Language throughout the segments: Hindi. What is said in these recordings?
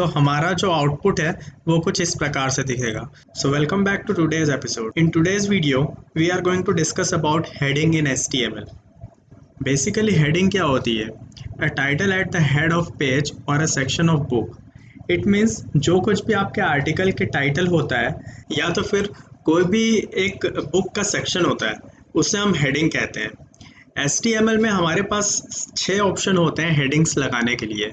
हमारा जो आउटपुट है वो कुछ इस प्रकार से दिखेगा। So welcome back to today's episode. In today's video we are going to discuss about heading in HTML। Basically heading क्या होती है? A title at the head of page और a section of book. It means जो कुछ भी आपके आर्टिकल के टाइटल होता है या तो फिर कोई भी एक बुक का सेक्शन होता है उसे हम हेडिंग कहते हैं। HTML में हमारे पास 6 ऑप्शन होते हैं हेडिंग्स लगाने के लिए,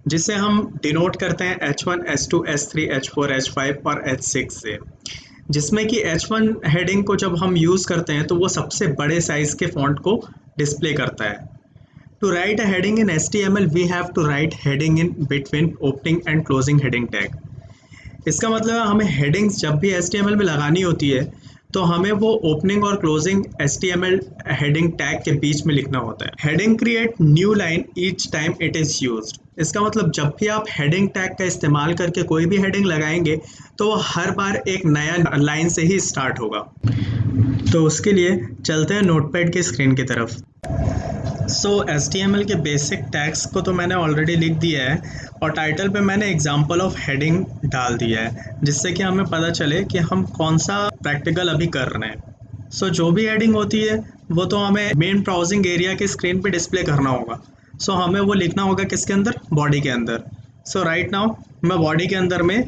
जिसे हम डिनोट करते हैं H1, H2, H3, H4, H5 और H6 से। जिसमें कि H1 हेडिंग को जब हम यूज़ करते हैं तो वो सबसे बड़े साइज के फॉन्ट को डिस्प्ले करता है। To write a heading in HTML we have to write heading in between opening and closing heading tag. इसका मतलब है हमें हेडिंग्स जब भी HTML में लगानी होती है तो हमें वो ओपनिंग और क्लोजिंग HTML हेडिंग टैग के बीच में लिखना होता है। Heading create new line each time it is used. इसका मतलब जब भी आप हेडिंग टैग का इस्तेमाल करके कोई भी हेडिंग लगाएंगे तो वो हर बार एक नया लाइन से ही स्टार्ट होगा। तो उसके लिए चलते हैं नोटपैड की स्क्रीन की तरफ। HTML के बेसिक टैग्स को तो मैंने ऑलरेडी लिख दिया है और टाइटल पे मैंने एग्जांपल ऑफ हेडिंग डाल दिया है, जिससे कि हमें पता चले कि हम कौन सा प्रैक्टिकल अभी कर रहे हैं। जो भी हेडिंग होती है वो तो हमें मेन ब्राउजिंग एरिया के स्क्रीन पे डिस्प्ले करना होगा। हमें वो लिखना होगा किसके अंदर? बॉडी के अंदर। राइट नाउ मैं बॉडी के अंदर में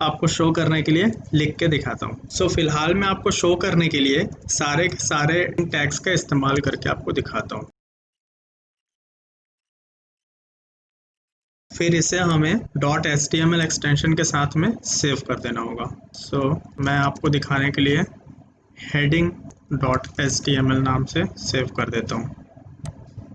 आपको शो करने के लिए लिख के दिखाता हूँ। फिलहाल मैं आपको शो करने के लिए सारे के सारे टैग्स का इस्तेमाल करके आपको दिखाता हूँ। फिर इसे हमें .html एक्सटेंशन के साथ में सेव कर देना होगा। मैं आपको दिखाने के लिए हेडिंग .html नाम से सेव कर देता हूँ।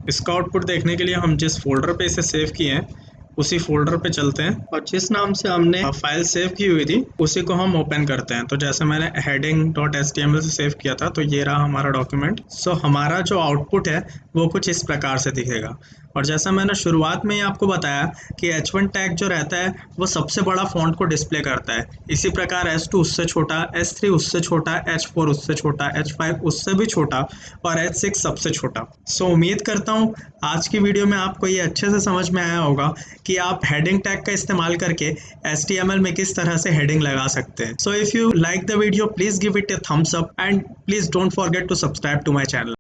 इसका आउटपुट देखने के लिए हम जिस फोल्डर पे इसे सेव किए हैं उसी फोल्डर पे चलते हैं और जिस नाम से हमने फाइल सेव की हुई थी उसी को हम ओपन करते हैं। तो जैसे मैंने heading.html से सेव किया था तो ये रहा हमारा डॉक्यूमेंट। हमारा जो आउटपुट है वो कुछ इस प्रकार से दिखेगा। और जैसा मैंने शुरुआत में ही आपको बताया कि H1 टैग जो रहता है वो सबसे बड़ा फॉन्ट को डिस्प्ले करता है। इसी प्रकार H2 उससे छोटा, H3 उससे छोटा, H4 उससे छोटा, H5 उससे भी छोटा और H6 सबसे छोटा। उम्मीद करता हूँ आज की वीडियो में आपको ये अच्छे से समझ में आया होगा कि आप हेडिंग टैग का इस्तेमाल करके HTML में किस तरह से हेडिंग लगा सकते हैं। If you like the video please give it a thumbs up and please don't forget to subscribe to my channel.